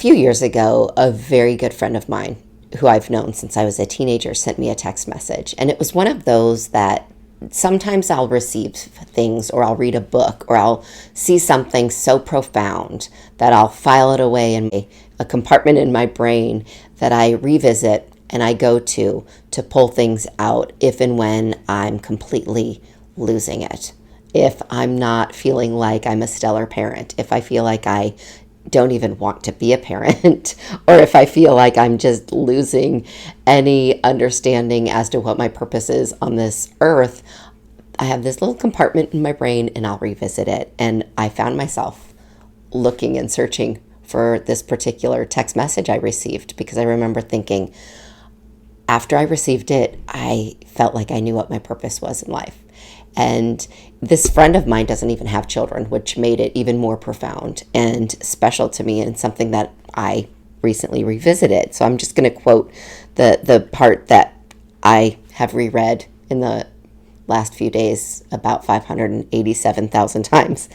few years ago, a very good friend of mine who I've known since I was a teenager sent me a text message. And it was one of those that sometimes I'll receive things, or I'll read a book, or I'll see something so profound that I'll file it away in a compartment in my brain that I revisit and I go to pull things out if and when I'm completely losing it. If I'm not feeling like I'm a stellar parent, if I feel like I don't even want to be a parent, or if I feel like I'm just losing any understanding as to what my purpose is on this earth, I have this little compartment in my brain and I'll revisit it. And I found myself looking and searching for this particular text message I received, because I remember thinking, after I received it, I felt like I knew what my purpose was in life. And this friend of mine doesn't even have children, which made it even more profound and special to me, and something that I recently revisited. So I'm just going to quote the part that I have reread in the last few days about 587,000 times.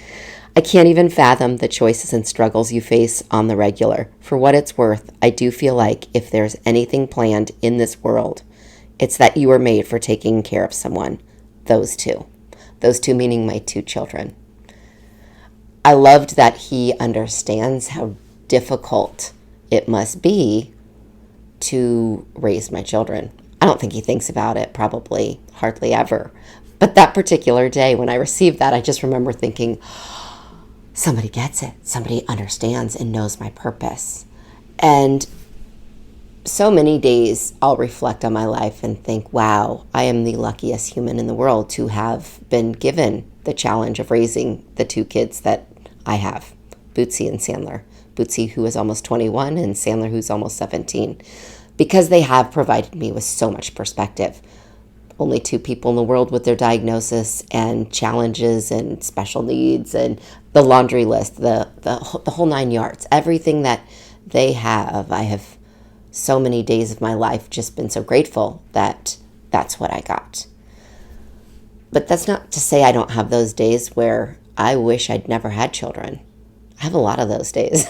I can't even fathom the choices and struggles you face on the regular. For what it's worth, I do feel like if there's anything planned in this world, it's that you were made for taking care of someone. Those two. Those two meaning my two children. I loved that he understands how difficult it must be to raise my children. I don't think he thinks about it, probably hardly ever. But that particular day when I received that, I just remember thinking, somebody gets it. Somebody understands and knows my purpose. And so many days I'll reflect on my life and think, wow, I am the luckiest human in the world to have been given the challenge of raising the two kids that I have, Bootsy and Sandler. Bootsy, who is almost 21, and Sandler, who's almost 17, because they have provided me with so much perspective. Only two people in the world with their diagnosis and challenges and special needs and the laundry list, the whole 9 yards, everything that they have. I have so many days of my life just been so grateful that that's what I got. But that's not to say I don't have those days where I wish I'd never had children. I have a lot of those days.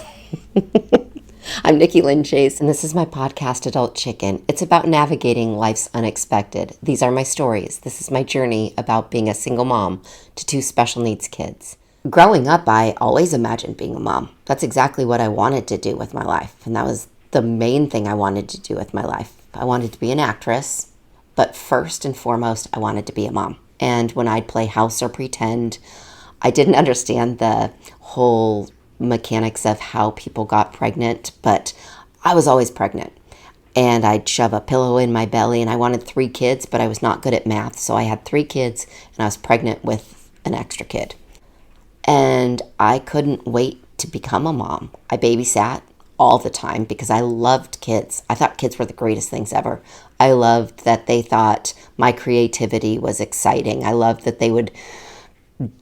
I'm Nikki Lynn Chase, and this is my podcast, Adult Chicken. It's about navigating life's unexpected. These are my stories. This is my journey about being a single mom to two special needs kids. Growing up, I always imagined being a mom. That's exactly what I wanted to do with my life, and that was the main thing I wanted to do with my life. I wanted to be an actress, but first and foremost, I wanted to be a mom. And when I'd play house or pretend, I didn't understand the whole mechanics of how people got pregnant, but I was always pregnant. And I'd shove a pillow in my belly, and I wanted 3 kids, but I was not good at math. So I had 3 kids, and I was pregnant with an extra kid. And I couldn't wait to become a mom. I babysat all the time because I loved kids. I thought kids were the greatest things ever. I loved that they thought my creativity was exciting. I loved that they would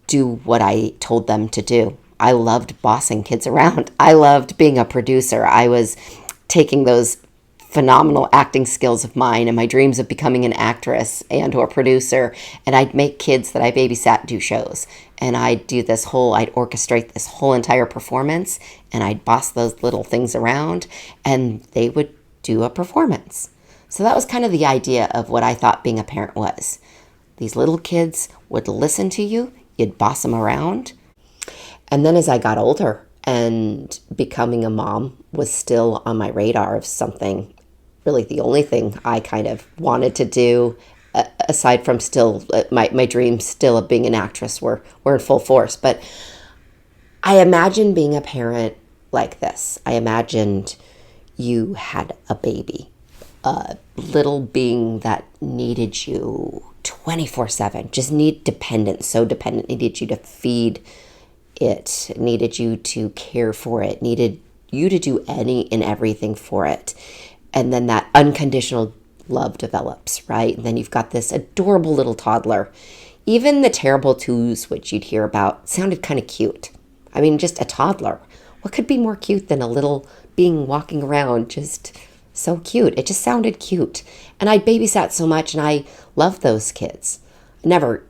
do what I told them to do. I loved bossing kids around. I loved being a producer. I was taking those phenomenal acting skills of mine and my dreams of becoming an actress and or producer, and I'd make kids that I babysat do shows. And I'd orchestrate this whole entire performance, and I'd boss those little things around, and they would do a performance. So that was kind of the idea of what I thought being a parent was. These little kids would listen to you, you'd boss them around. And then as I got older and becoming a mom was still on my radar of something, really the only thing I kind of wanted to do, aside from still my dreams still of being an actress were in full force. But I imagined being a parent like this. I imagined you had a baby, a little being that needed you 24/7, just dependent, so dependent, needed you to feed it, needed you to care for it, needed you to do any and everything for it. And then that unconditional love develops, right? And then you've got this adorable little toddler. Even the terrible twos, which you'd hear about, sounded kind of cute. I mean, just a toddler. What could be more cute than a little being walking around, just so cute? It just sounded cute. And I babysat so much, and I loved those kids. I never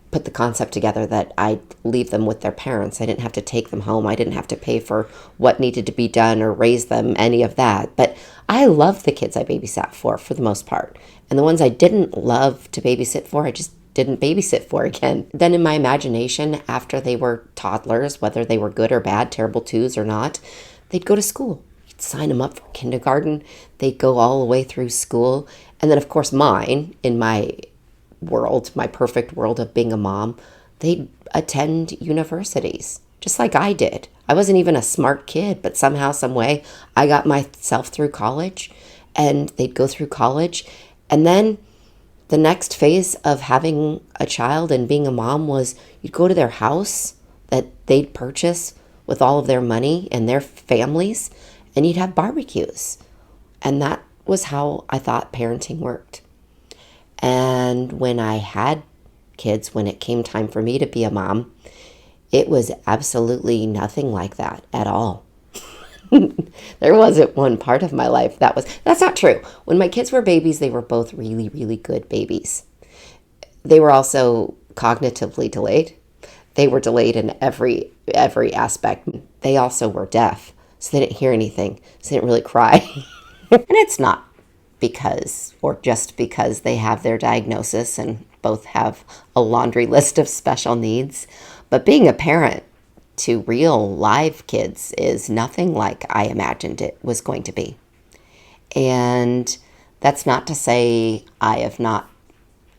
put the concept together that I'd leave them with their parents. I didn't have to take them home. I didn't have to pay for what needed to be done or raise them, any of that. But I loved the kids I babysat for the most part. And the ones I didn't love to babysit for, I just didn't babysit for again. Then in my imagination, after they were toddlers, whether they were good or bad, terrible twos or not, they'd go to school. You'd sign them up for kindergarten. They'd go all the way through school. And then, of course, mine, in my world, my perfect world of being a mom, they'd attend universities, just like I did. I wasn't even a smart kid, but somehow, some way, I got myself through college, and they'd go through college. And then the next phase of having a child and being a mom was you'd go to their house that they'd purchase with all of their money and their families, and you'd have barbecues. And that was how I thought parenting worked. And when I had kids, when it came time for me to be a mom, it was absolutely nothing like that at all. There wasn't one part of my life that's not true. When my kids were babies, they were both really, really good babies. They were also cognitively delayed. They were delayed in every aspect. They also were deaf, so they didn't hear anything, so they didn't really cry. And it's not just because they have their diagnosis and both have a laundry list of special needs. But being a parent to real live kids is nothing like I imagined it was going to be. And that's not to say I have not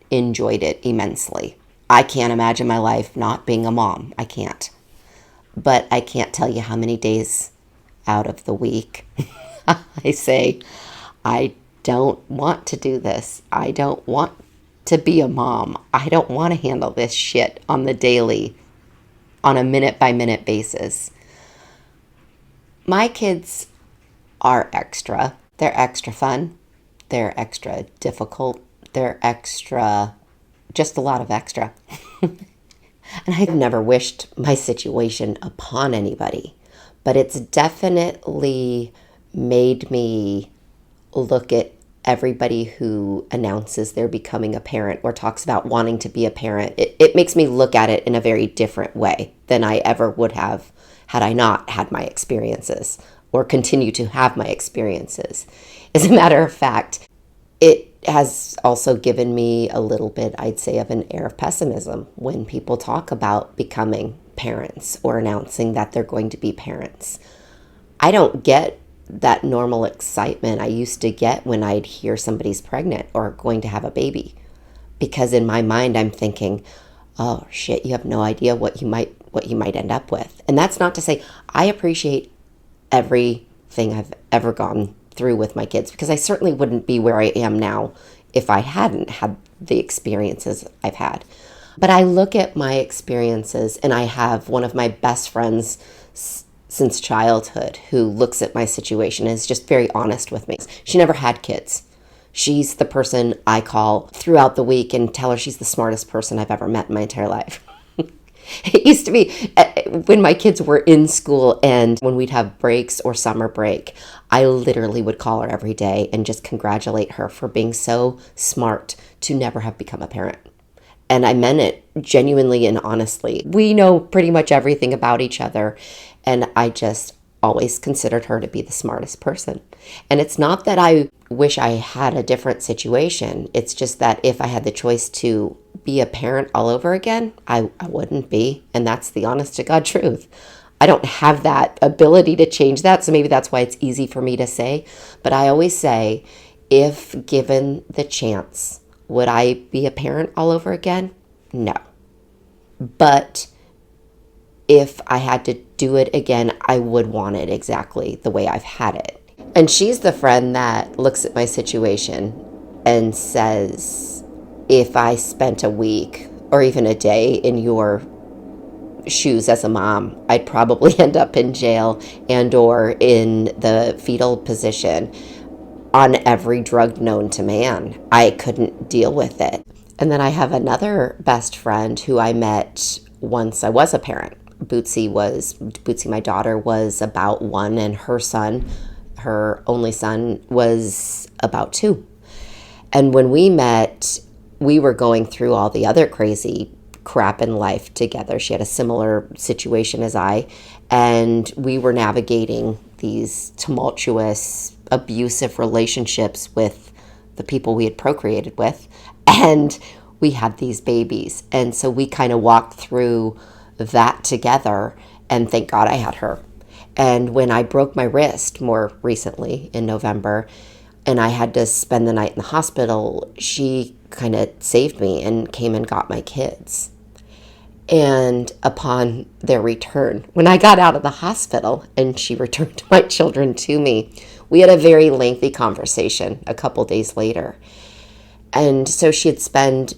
enjoyed it immensely. I can't imagine my life not being a mom. I can't. But I can't tell you how many days out of the week I say, I don't want to do this. I don't want to be a mom. I don't want to handle this shit on the daily, on a minute-by-minute basis. My kids are extra. They're extra fun. They're extra difficult. They're extra, just a lot of extra. And I've never wished my situation upon anybody, but it's definitely made me look at everybody who announces they're becoming a parent or talks about wanting to be a parent. It makes me look at it in a very different way than I ever would have had I not had my experiences or continue to have my experiences. As a matter of fact, it has also given me a little bit, I'd say, of an air of pessimism when people talk about becoming parents or announcing that they're going to be parents. I don't get that normal excitement I used to get when I'd hear somebody's pregnant or going to have a baby. Because in my mind, I'm thinking, oh shit, you have no idea what you might end up with. And that's not to say I appreciate everything I've ever gone through with my kids, because I certainly wouldn't be where I am now if I hadn't had the experiences I've had. But I look at my experiences, and I have one of my best friends since childhood who looks at my situation and is just very honest with me. She never had kids. She's the person I call throughout the week and tell her she's the smartest person I've ever met in my entire life. It used to be when my kids were in school and when we'd have breaks or summer break, I literally would call her every day and just congratulate her for being so smart to never have become a parent. And I meant it genuinely and honestly. We know pretty much everything about each other, and I just always considered her to be the smartest person. And it's not that I wish I had a different situation. It's just that if I had the choice to be a parent all over again, I wouldn't be. And that's the honest to God truth. I don't have that ability to change that. So maybe that's why it's easy for me to say. But I always say, if given the chance, would I be a parent all over again? No. But if I had to do it again, I would want it exactly the way I've had it. And she's the friend that looks at my situation and says, if I spent a week or even a day in your shoes as a mom, I'd probably end up in jail and or in the fetal position on every drug known to man. I couldn't deal with it. And then I have another best friend who I met once I was a parent. Bootsy, my daughter, was about 1, and her only son, was about 2. And when we met, we were going through all the other crazy crap in life together. She had a similar situation as I, and we were navigating these tumultuous, abusive relationships with the people we had procreated with, and we had these babies. And so we kind of walked through that together, and thank God I had her. And when I broke my wrist more recently in November, and I had to spend the night in the hospital, she kind of saved me and came and got my kids. And upon their return, when I got out of the hospital and she returned my children to me, we had a very lengthy conversation a couple days later. And so she had spent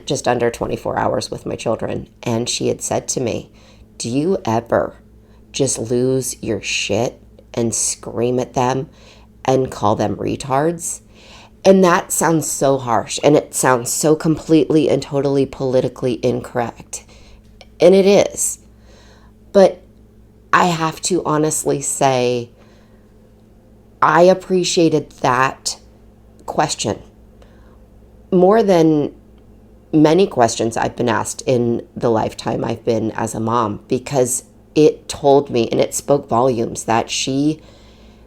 just under 24 hours with my children. And she had said to me, do you ever just lose your shit and scream at them and call them retards? And that sounds so harsh, and it sounds so completely and totally politically incorrect. And it is. But I have to honestly say, I appreciated that question more than many questions I've been asked in the lifetime I've been as a mom, because it told me and it spoke volumes that she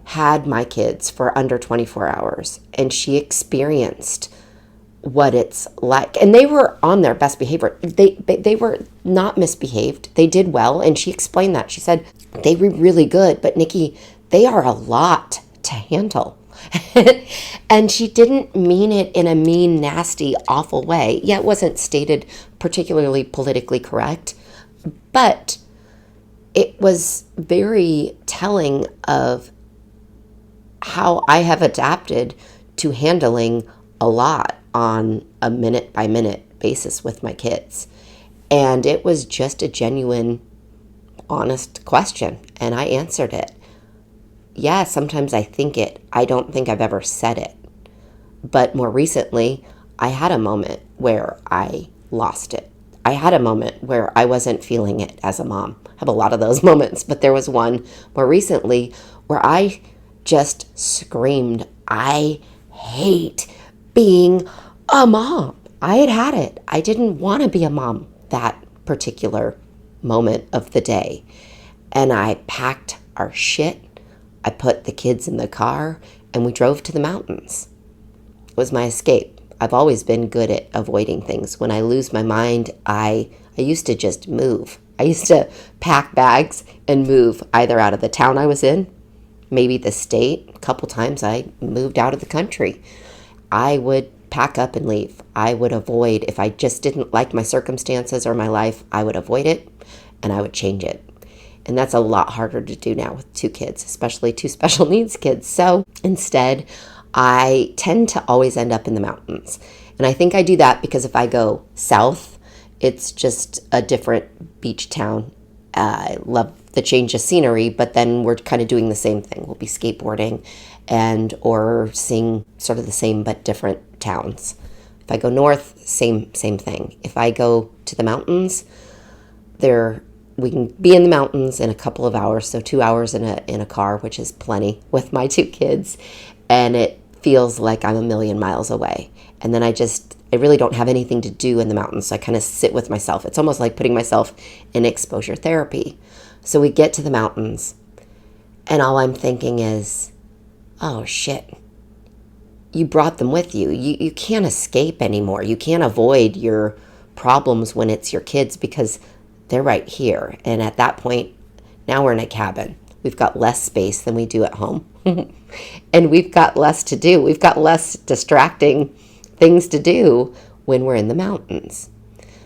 had my kids for under 24 hours and she experienced what it's like. And they were on their best behavior. They were not misbehaved. They did well. And she explained that. She said, they were really good, but Nikki, they are a lot to handle. And she didn't mean it in a mean, nasty, awful way. Yeah, it wasn't stated particularly politically correct, but it was very telling of how I have adapted to handling a lot on a minute by minute basis with my kids. And it was just a genuine, honest question. And I answered it. Yeah, sometimes I think it. I don't think I've ever said it. But more recently, I had a moment where I lost it. I had a moment where I wasn't feeling it as a mom. I have a lot of those moments, but there was one more recently where I just screamed, I hate being a mom. I had it. I didn't want to be a mom that particular moment of the day. And I packed our shit. I put the kids in the car and we drove to the mountains. It was my escape. I've always been good at avoiding things. When I lose my mind, I used to just move. I used to pack bags and move either out of the town I was in, maybe the state. A couple times I moved out of the country. I would pack up and leave. I would avoid, if I just didn't like my circumstances or my life, I would avoid it and I would change it. And that's a lot harder to do now with two kids, especially two special needs kids. So instead, I tend to always end up in the mountains. And I think I do that because if I go south, it's just a different beach town. I love the change of scenery, but then we're kind of doing the same thing. We'll be skateboarding and or seeing sort of the same but different towns. If I go north, same thing. If I go to the mountains, we can be in the mountains in a couple of hours, so 2 hours in a car, which is plenty with my two kids, and it feels like I'm a million miles away. And then I really don't have anything to do in the mountains, so I kind of sit with myself. It's almost like putting myself in exposure therapy. So we get to the mountains, and all I'm thinking is, oh shit, you brought them with you. You can't escape anymore. You can't avoid your problems when it's your kids because they're right here. And at that point, now we're in a cabin. We've got less space than we do at home. And we've got less to do. We've got less distracting things to do when we're in the mountains.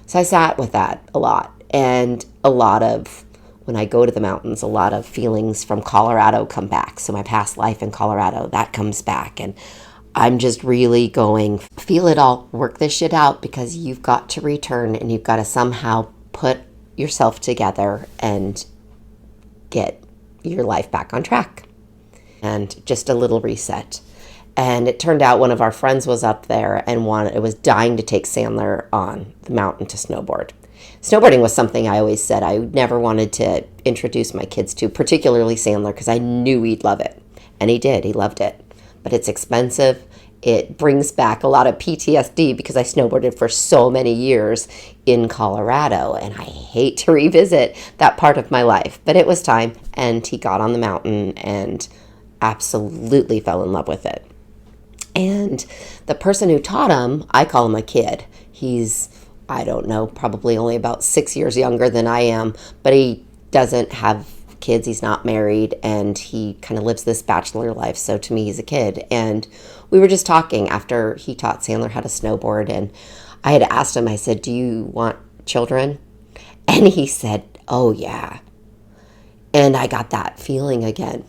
So I sat with that a lot. And when I go to the mountains, a lot of feelings from Colorado come back. So my past life in Colorado, that comes back. And I'm just really going, feel it all, work this shit out, because you've got to return and you've got to somehow put yourself together and get your life back on track. And just a little reset. And it turned out one of our friends was up there and was dying to take Sandler on the mountain to snowboard. Snowboarding was something I always said I never wanted to introduce my kids to, particularly Sandler, because I knew he'd love it. And he did. He loved it. But it's expensive. it brings back a lot of PTSD because I snowboarded for so many years in Colorado, and I hate to revisit that part of my life. But it was time, and he got on the mountain and absolutely fell in love with it. And the person who taught him, I call him a kid. He's, I don't know, probably only about 6 years younger than I am, but he doesn't have kids. He's not married, and he kind of lives this bachelor life. So to me, he's a kid. And we were just talking after he taught Sandler how to snowboard, and I had asked him, I said, do you want children? And he said, oh yeah. And I got that feeling again.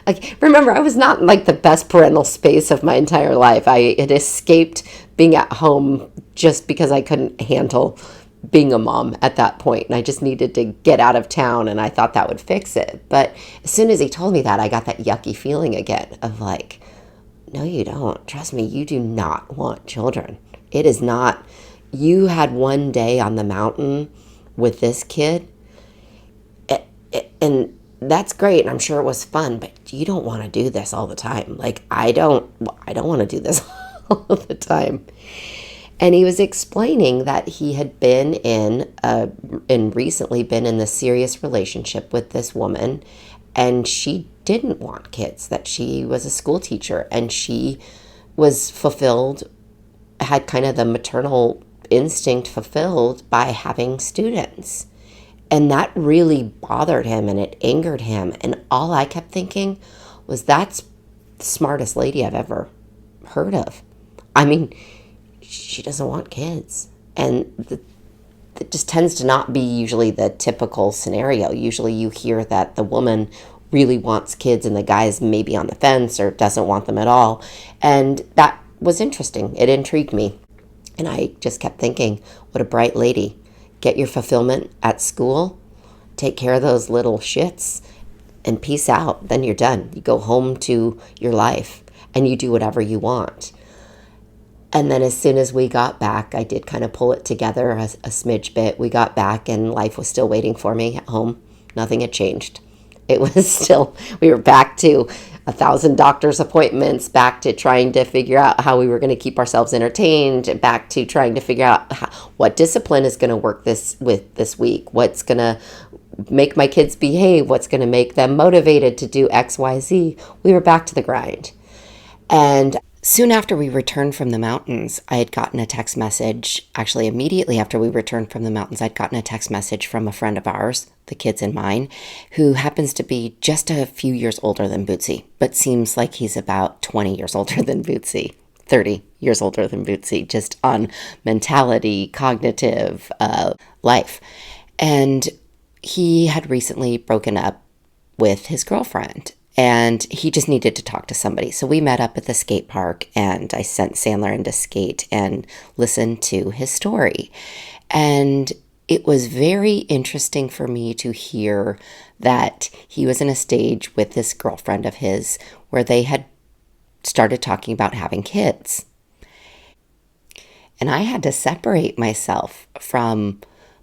Like, remember, I was not in like the best parental space of my entire life. I had escaped being at home just because I couldn't handle being a mom at that point, and I just needed to get out of town, and I thought that would fix it. But as soon as he told me that, I got that yucky feeling again of like, no, you don't. Trust me, you do not want children. It is not. You had one day on the mountain with this kid, and that's great, and I'm sure it was fun, but you don't want to do this all the time. Like, I don't want to do this all the time. And he was explaining that he had been and recently been in this serious relationship with this woman, and she didn't want kids, that she was a school teacher, and she was fulfilled, had kind of the maternal instinct fulfilled by having students. And that really bothered him, and it angered him. And all I kept thinking was, that's the smartest lady I've ever heard of. I mean, she doesn't want kids. And it just tends to not be usually the typical scenario. Usually you hear that the woman really wants kids and the guy's maybe on the fence or doesn't want them at all. And that was interesting. It intrigued me. And I just kept thinking, what a bright lady. Get your fulfillment at school, take care of those little shits, and peace out. Then you're done. You go home to your life, and you do whatever you want. And then as soon as we got back, I did kind of pull it together a smidge bit. We got back, and life was still waiting for me at home. Nothing had changed. It was still, we were back to 1,000 doctor's appointments, back to trying to figure out how we were going to keep ourselves entertained, back to trying to figure out what discipline is going to work this week, what's going to make my kids behave, what's going to make them motivated to do X, Y, Z. We were back to the grind. And soon after we returned from the mountains, I had gotten a text message. Actually, immediately after we returned from the mountains, I'd gotten a text message from a friend of ours, the kids and mine, who happens to be just a few years older than Bootsy, but seems like he's about 20 years older than Bootsy, 30 years older than Bootsy, just on mentality, cognitive, life. And he had recently broken up with his girlfriend, and he just needed to talk to somebody. So we met up at the skate park, and I sent Sandler in to skate and listen to his story. And it was very interesting for me to hear that he was in a stage with this girlfriend of his where they had started talking about having kids. And I had to separate myself from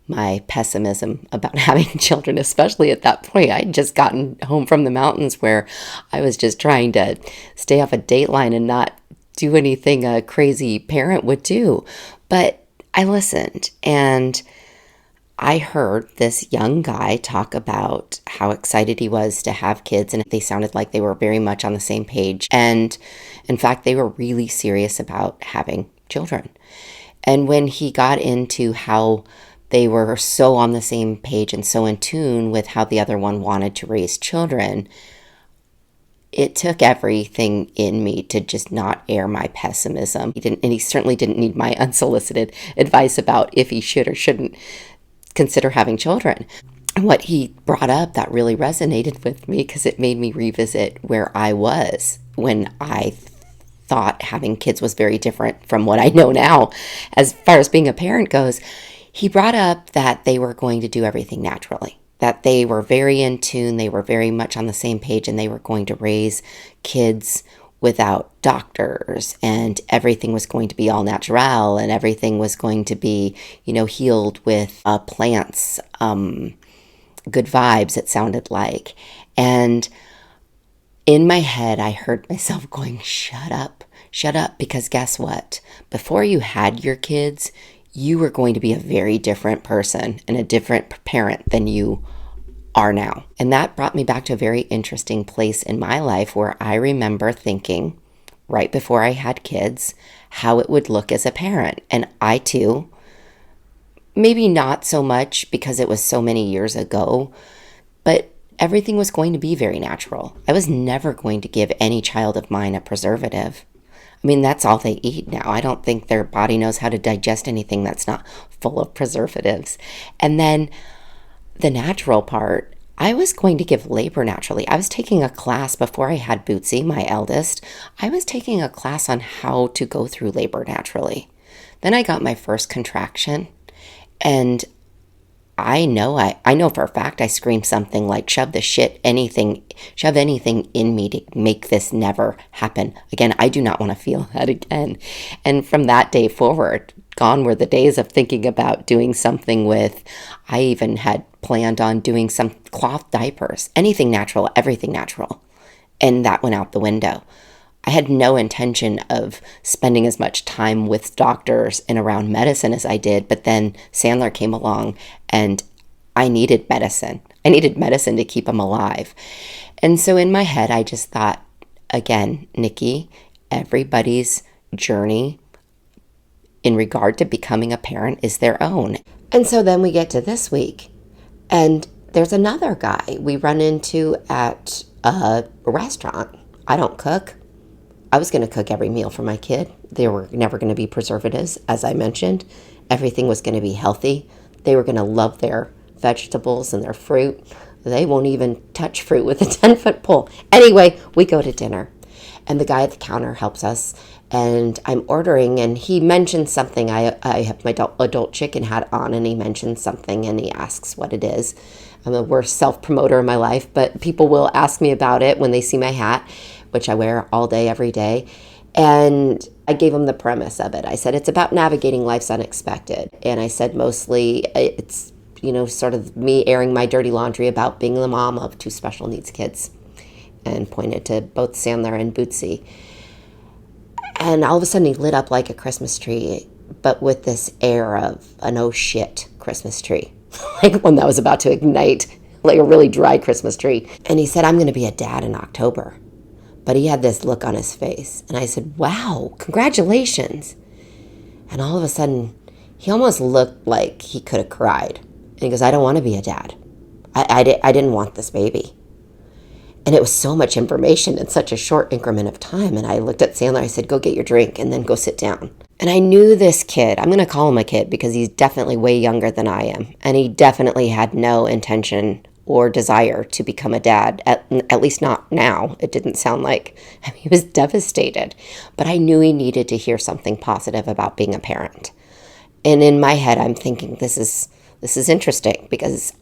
my pessimism about having children, especially at that point. I'd just gotten home from the mountains where I was just trying to stay off a Dateline and not do anything a crazy parent would do. But I listened, and I heard this young guy talk about how excited he was to have kids, and they sounded like they were very much on the same page. And in fact, they were really serious about having children. And when he got into how they were so on the same page and so in tune with how the other one wanted to raise children, it took everything in me to just not air my pessimism. He certainly didn't need my unsolicited advice about if he should or shouldn't consider having children. And what he brought up that really resonated with me, because it made me revisit where I was when I thought having kids was very different from what I know now as far as being a parent goes. He brought up that they were going to do everything naturally, that they were very in tune, they were very much on the same page, and they were going to raise kids without doctors, and everything was going to be all natural, and everything was going to be, healed with plants, good vibes, it sounded like. And in my head, I heard myself going, shut up, Shut up, because guess what? Before you had your kids, you were going to be a very different person and a different parent than you are now. And that brought me back to a very interesting place in my life where I remember thinking right before I had kids how it would look as a parent. And I too, maybe not so much because it was so many years ago, but everything was going to be very natural. I was never going to give any child of mine a preservative. I mean, that's all they eat now. I don't think their body knows how to digest anything that's not full of preservatives. And then the natural part, I was going to give labor naturally. I was taking a class before I had Bootsy, my eldest. I was taking a class on how to go through labor naturally. Then I got my first contraction, and I know for a fact I screamed something like, shove anything in me to make this never happen again. I do not want to feel that again. And from that day forward, gone were the days of thinking about doing something with, I even had planned on doing some cloth diapers, anything natural, everything natural. And that went out the window. I had no intention of spending as much time with doctors and around medicine as I did, but then Sandler came along and I needed medicine. I needed medicine to keep him alive. And so in my head, I just thought, again, Nikki, everybody's journey in regard to becoming a parent is their own. And so then we get to this week, and there's another guy we run into at a restaurant. I don't cook. I was going to cook every meal for my kid. There were never going to be preservatives, as I mentioned. Everything was going to be healthy. They were going to love their vegetables and their fruit. They won't even touch fruit with a 10-foot pole. Anyway, we go to dinner, and the guy at the counter helps us, and I'm ordering, and he mentions something. I have my adult chicken hat on, and he mentions something, and he asks what it is. I'm the worst self-promoter in my life, but people will ask me about it when they see my hat, which I wear all day, every day. And I gave him the premise of it. I said, it's about navigating life's unexpected. And I said, mostly it's, sort of me airing my dirty laundry about being the mom of 2 special needs kids, and pointed to both Sandler and Bootsy. And all of a sudden he lit up like a Christmas tree, but with this air of an oh shit Christmas tree, like one that was about to ignite, like a really dry Christmas tree. And he said, I'm going to be a dad in October. But he had this look on his face. And I said, wow, congratulations. And all of a sudden, he almost looked like he could have cried. And he goes, I don't want to be a dad. I didn't want this baby. And it was so much information in such a short increment of time. And I looked at Sandler, I said, go get your drink and then go sit down. And I knew this kid, I'm going to call him a kid because he's definitely way younger than I am. And he definitely had no intention or desire to become a dad, at least not now. It didn't sound like, he was devastated. But I knew he needed to hear something positive about being a parent. And in my head, I'm thinking, this is interesting because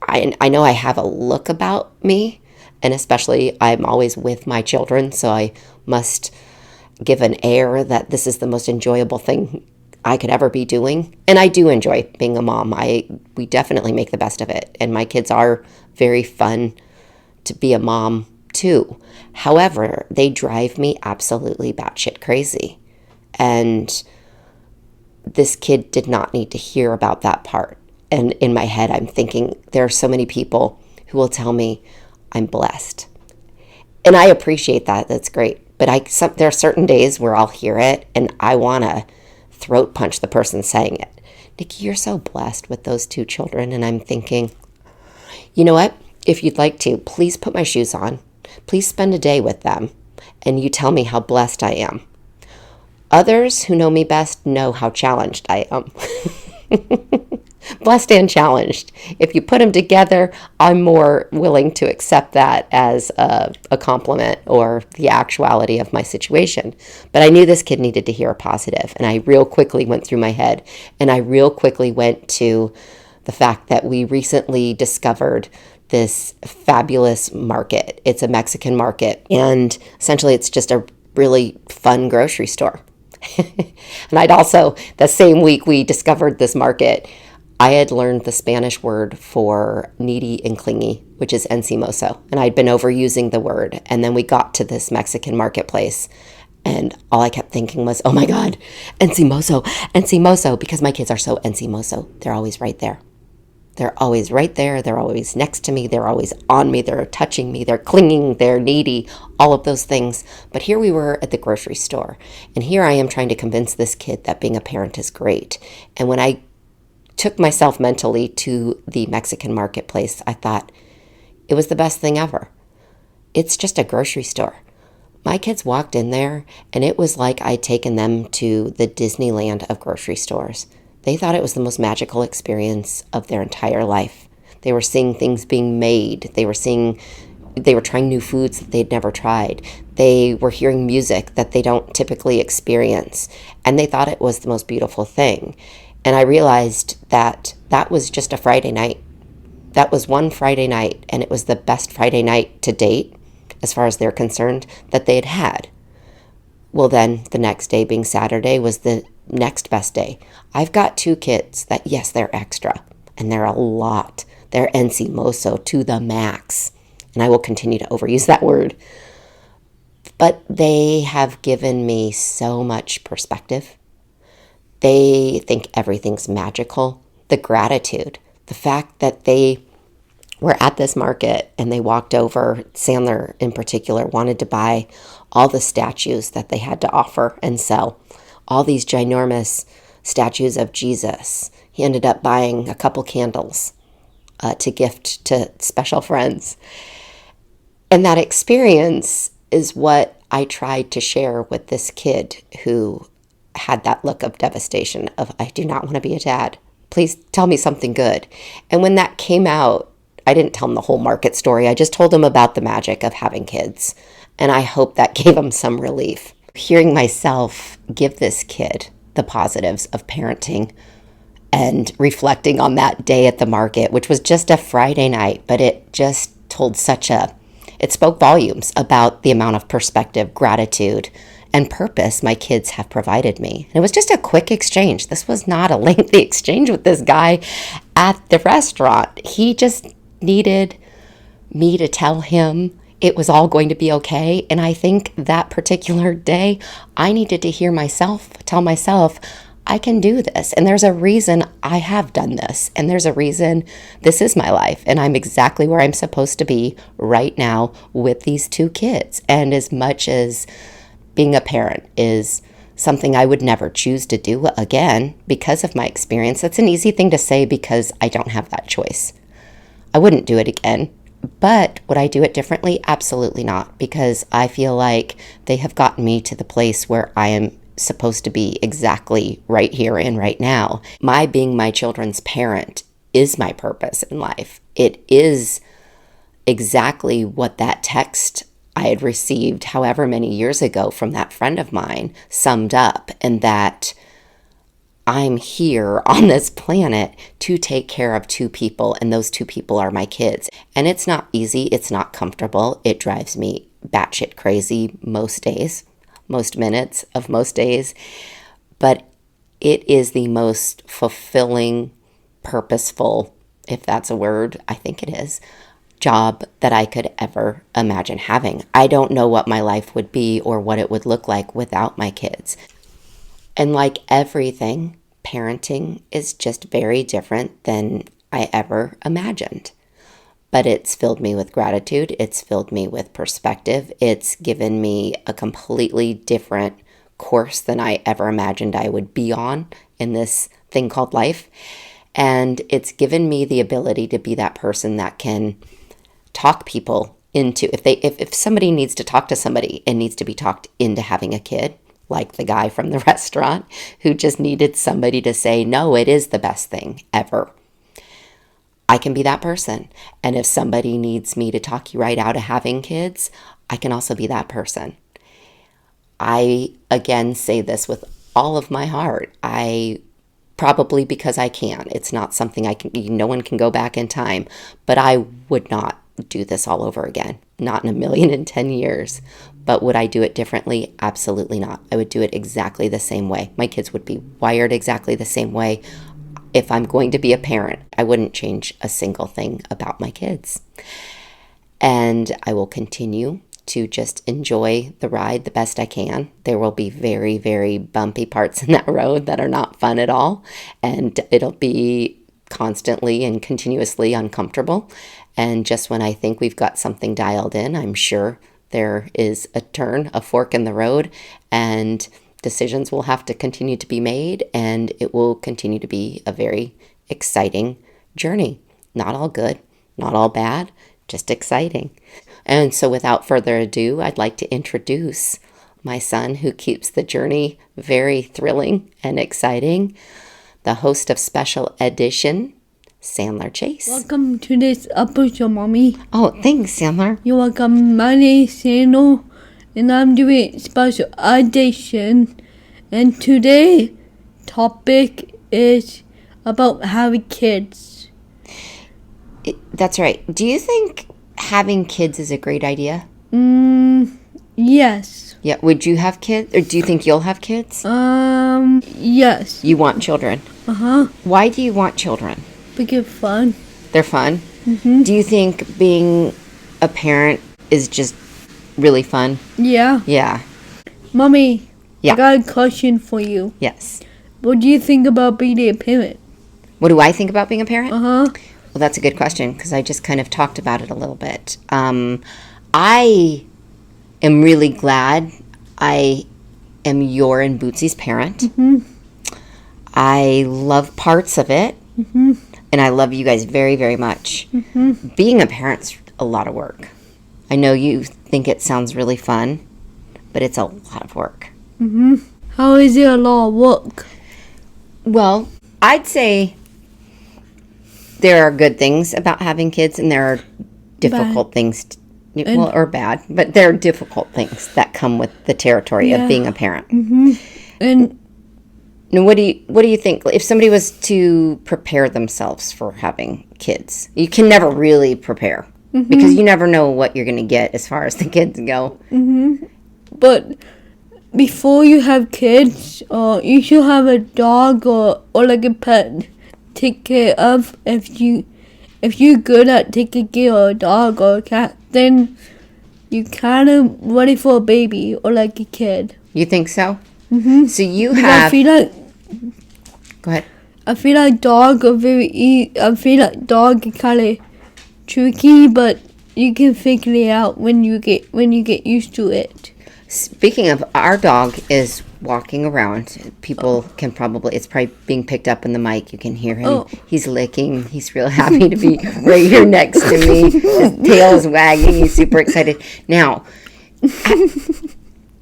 I know I have a look about me, and especially I'm always with my children, so I must give an air that this is the most enjoyable thing I could ever be doing. And I do enjoy being a mom. We definitely make the best of it. And my kids are very fun to be a mom too. However, they drive me absolutely batshit crazy. And this kid did not need to hear about that part. And in my head, I'm thinking there are so many people who will tell me I'm blessed. And I appreciate that. That's great. But there are certain days where I'll hear it and I want to throat punch the person saying it. Nikki, you're so blessed with those 2 children. And I'm thinking, you know what? If you'd like to, please put my shoes on. Please spend a day with them. And you tell me how blessed I am. Others who know me best know how challenged I am. Blessed and challenged. If you put them together, I'm more willing to accept that as a compliment or the actuality of my situation. But I knew this kid needed to hear a positive, and I real quickly went through my head, and I real quickly went to the fact that we recently discovered this fabulous market. It's a Mexican market, and essentially it's just a really fun grocery store. And I'd also, the same week we discovered this market, I had learned the Spanish word for needy and clingy, which is encimoso. And I'd been overusing the word. And then we got to this Mexican marketplace. And all I kept thinking was, oh my God, encimoso, encimoso, because my kids are so encimoso. They're always right there. They're always right there. They're always next to me. They're always on me. They're touching me. They're clinging. They're needy, all of those things. But here we were at the grocery store. And here I am trying to convince this kid that being a parent is great. And when I took myself mentally to the Mexican marketplace, I thought it was the best thing ever. It's just a grocery store. My kids walked in there, and it was like I'd taken them to the Disneyland of grocery stores. They thought it was the most magical experience of their entire life. They were seeing things being made. They were trying new foods that they'd never tried. They were hearing music that they don't typically experience. And they thought it was the most beautiful thing. And I realized that that was just a Friday night. That was one Friday night, and it was the best Friday night to date, as far as they're concerned, that they had had. Well, then the next day, being Saturday, was the next best day. I've got 2 kids that, yes, they're extra, and they're a lot. They're encimoso to the max, and I will continue to overuse that word. But they have given me so much perspective. They think everything's magical. The gratitude, the fact that they were at this market and they walked over, Sandler in particular wanted to buy all the statues that they had to offer and sell, all these ginormous statues of Jesus. He ended up buying a couple candles to gift to special friends. And that experience is what I tried to share with this kid who had that look of devastation of, I do not want to be a dad. Please tell me something good. And when that came out, I didn't tell him the whole market story. I just told him about the magic of having kids. And I hope that gave him some relief. Hearing myself give this kid the positives of parenting and reflecting on that day at the market, which was just a Friday night, but it just told it spoke volumes about the amount of perspective, gratitude, and purpose my kids have provided me. And it was just a quick exchange. This was not a lengthy exchange with this guy at the restaurant. He just needed me to tell him it was all going to be okay. And I think that particular day, I needed to hear myself tell myself, I can do this. And there's a reason I have done this. And there's a reason this is my life. And I'm exactly where I'm supposed to be right now with these 2 kids. And as much as being a parent is something I would never choose to do again because of my experience, that's an easy thing to say because I don't have that choice. I wouldn't do it again. But would I do it differently? Absolutely not, because I feel like they have gotten me to the place where I am supposed to be exactly right here and right now. My being my children's parent is my purpose in life. It is exactly what that text I had received however many years ago from that friend of mine summed up, and that I'm here on this planet to take care of 2 people, and those 2 people are my kids. And it's not easy. It's not comfortable. It drives me batshit crazy most days, most minutes of most days. But it is the most fulfilling, purposeful, if that's a word, I think it is, job that I could ever imagine having. I don't know what my life would be or what it would look like without my kids. And like everything, parenting is just very different than I ever imagined. But it's filled me with gratitude. It's filled me with perspective. It's given me a completely different course than I ever imagined I would be on in this thing called life. And it's given me the ability to be that person that can talk people into, if somebody needs to talk to somebody and needs to be talked into having a kid, like the guy from the restaurant who just needed somebody to say, no, it is the best thing ever. I can be that person. And if somebody needs me to talk you right out of having kids, I can also be that person. I, again, say this with all of my heart. Probably because I can. It's not something no one can go back in time, but I would not do this all over again. Not in a million and 10 years. But would I do it differently? Absolutely not. I would do it exactly the same way. My kids would be wired exactly the same way. If I'm going to be a parent, I wouldn't change a single thing about my kids. And I will continue to just enjoy the ride the best I can. There will be very, very bumpy parts in that road that are not fun at all, and it'll be constantly and continuously uncomfortable. And just when I think we've got something dialed in, I'm sure there is a turn, a fork in the road, and decisions will have to continue to be made, and it will continue to be a very exciting journey. Not all good, not all bad, just exciting. And so without further ado, I'd like to introduce my son who keeps the journey very thrilling and exciting, the host of Special Edition, Sandler Chase. Welcome to this episode, Mommy. Oh, thanks, Sandler. You're welcome. My name is Sandler, and I'm doing Special Edition. And today's topic is about having kids. That's right. Do you think having kids is a great idea? Yes. Yeah. Would you have kids, or do you think you'll have kids? Yes. You want children? Why do you want children? Because fun. They're fun? Do you think being a parent is just really fun? Yeah. Yeah. Mommy, Yeah. I got a question for you. Yes. What do you think about being a parent? What do I think about being a parent? Uh-huh. Well, that's a good question, because I just kind of talked about it a little bit. I am really glad I am your and Bootsy's parent. I love parts of it, and I love you guys very, very much. Being a parent's a lot of work. I know you think it sounds really fun, but it's a lot of work. How is it a lot of work? Well, I'd say there are good things about having kids, and there are difficult things, or bad, but there are difficult things that come with the territory of being a parent. And Now, what do you think? If somebody was to prepare themselves for having kids, you can never really prepare because you never know what you're going to get as far as the kids go. but before you have kids, you should have a dog or like a pet take care of. If you're good at taking care of a dog or a cat, then you kind of ready for a baby or like a kid. You think so? So you Because have. Go ahead. I feel like dog are very easy. I feel like dog is kind of tricky, but you can figure it out when you get used to it. Speaking of, our dog is walking around. People can probably, it's probably being picked up in the mic. You can hear him. Oh. He's licking. He's real happy to be right here next to me. His tail is wagging. He's super excited. Now,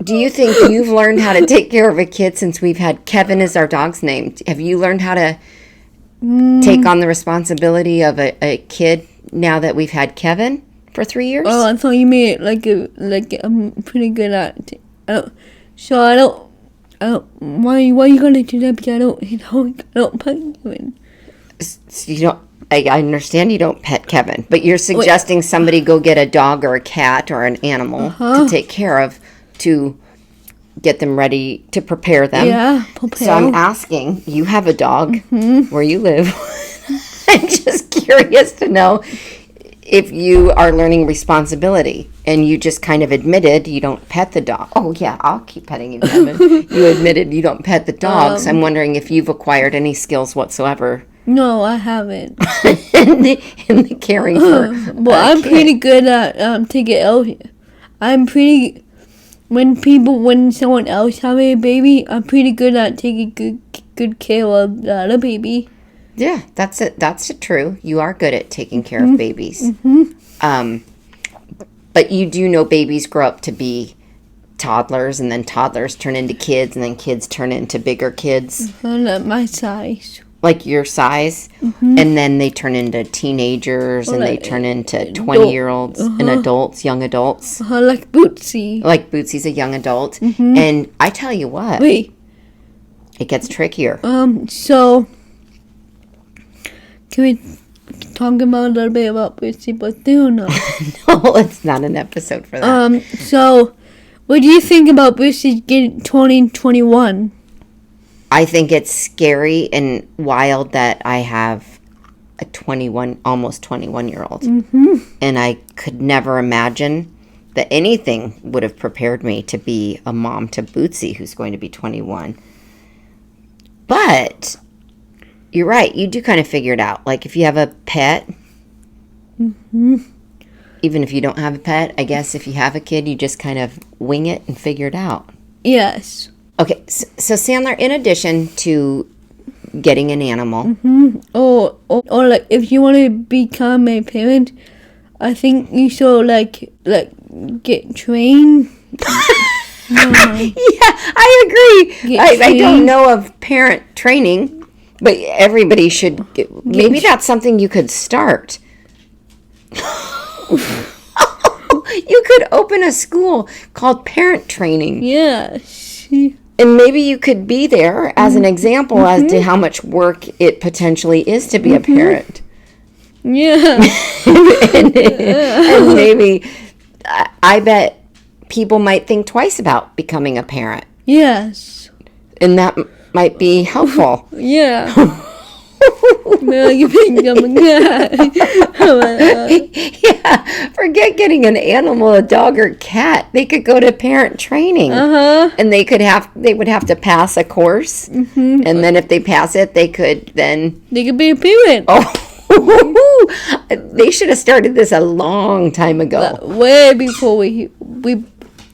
do you think you've learned how to take care of a kid since we've had Kevin as our dog's name? Have you learned how to take on the responsibility of a kid now that we've had Kevin for 3 years? Oh, I thought you meant like I'm pretty good at. I don't. Why you gonna do that? Because I don't pet Kevin. So you don't. I understand you don't pet Kevin, but you're suggesting somebody go get a dog or a cat or an animal to take care of, to get them ready, to prepare them. Yeah, prepare. So I'm asking, you have a dog where you live. I'm just curious to know if you are learning responsibility, and you just kind of admitted you don't pet the dog. Oh yeah, I'll keep petting you, Kevin. You admitted you don't pet the dogs. I'm wondering if you've acquired any skills whatsoever. No, I haven't. in the caring for. Well, I'm pretty good at taking out. I'm pretty. When someone else have a baby, I'm pretty good at taking good care of the other baby. Yeah, that's it. That's true. You are good at taking care of babies. But you do know babies grow up to be toddlers, and then toddlers turn into kids, and then kids turn into bigger kids. Not my size. Like your size, and then they turn into teenagers, and they turn into 20-year-olds and adults, young adults. Like Bootsy. Like Bootsy's a young adult. And I tell you what, Wait. it gets trickier. So can we talk about a little bit about Bootsy, but do not? No, it's not an episode for that. So what do you think about Bootsy getting 2021? I think it's scary and wild that I have a almost 21-year-old. And I could never imagine that anything would have prepared me to be a mom to Bootsy, who's going to be 21. But you're right. You do kind of figure it out. Like if you have a pet, even if you don't have a pet, I guess if you have a kid, you just kind of wing it and figure it out. Yes. Okay. So Sandler, in addition to getting an animal. Or like if you want to become a parent, I think you should like get trained. Yeah, I agree. I don't know of parent training, but everybody should. Maybe that's something you could start. You could open a school called parent training. Yes. And maybe you could be there as an example as to how much work it potentially is to be a parent. Yeah. and maybe, I bet people might think twice about becoming a parent. Yes. And that might be helpful. Yeah. You become a cat. Yeah, forget getting an animal, a dog or cat. They could go to parent training, and they would have to pass a course, and then if they pass it, they could be a parent. Oh, they should have started this a long time ago. Way before we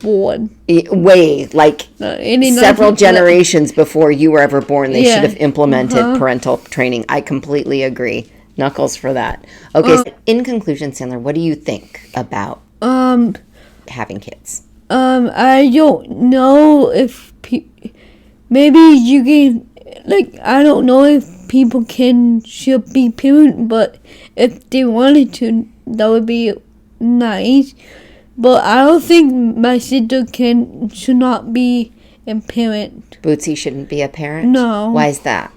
born. Way like several generations before you were ever born. They should have implemented parental training. I completely agree. Knuckles for that. Okay, so in conclusion, Sandler, what do you think about having kids? I don't know if maybe you can, like, I don't know if people should be parent, but if they wanted to, that would be nice. But I don't think my sister should not be a parent. Bootsy shouldn't be a parent? No. Why is that?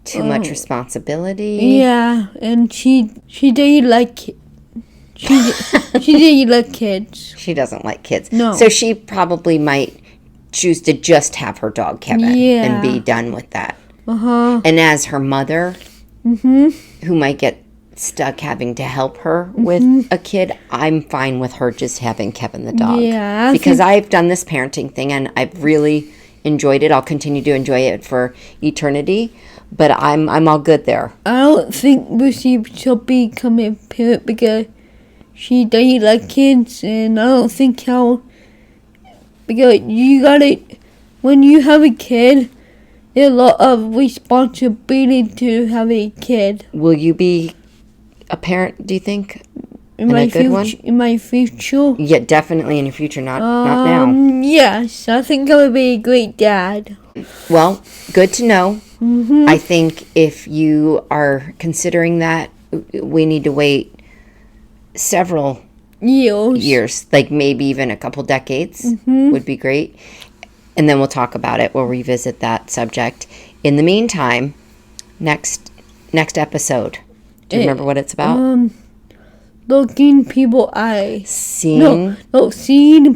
Too much responsibility? Yeah, and she didn't like she didn't like kids. She doesn't like kids. No. So she probably might choose to just have her dog Kevin and be done with that. And as her mother, who might get stuck having to help her with a kid, I'm fine with her just having Kevin the dog. Yeah. Because I've done this parenting thing and I've really enjoyed it. I'll continue to enjoy it for eternity. But I'm all good there. I don't think Lucy should become a parent because she doesn't like kids, and I don't think because you gotta, when you have a kid, there's a lot of responsibility to have a kid. Will you be a parent, do you think? In my future? Yeah, definitely in your future, not now. Yes, I think I would be a great dad. Well, good to know. I think if you are considering that, we need to wait several years, like maybe even a couple decades would be great. And then we'll talk about it. We'll revisit that subject. In the meantime, next episode. Do you remember what it's about? Looking people eyes. Seeing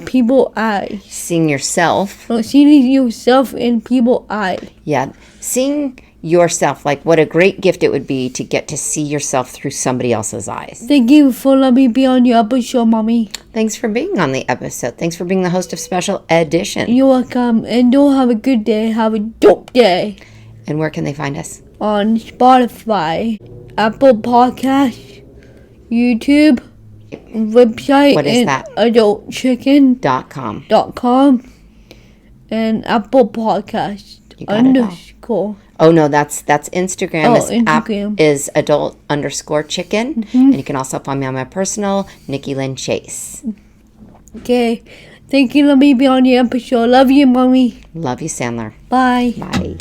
people eyes. Seeing yourself. No, seeing yourself in people eyes. Yeah. Seeing yourself, like what a great gift it would be to get to see yourself through somebody else's eyes. Thank you for letting me be on your episode, Mommy. Thanks for being on the episode. Thanks for being the host of Special Edition. You're welcome. And don't have a good day. Have a dope day. And where can they find us? On Spotify, Apple Podcasts, YouTube, website. What is that? adultchicken.com and Apple Podcast _ Oh no, that's Instagram. Instagram is adult_chicken, and you can also find me on my personal, Nikki Lynn Chase. Okay, thank you. Let me be on your episode. Love you, Mommy. Love you, Sandler. Bye. Bye.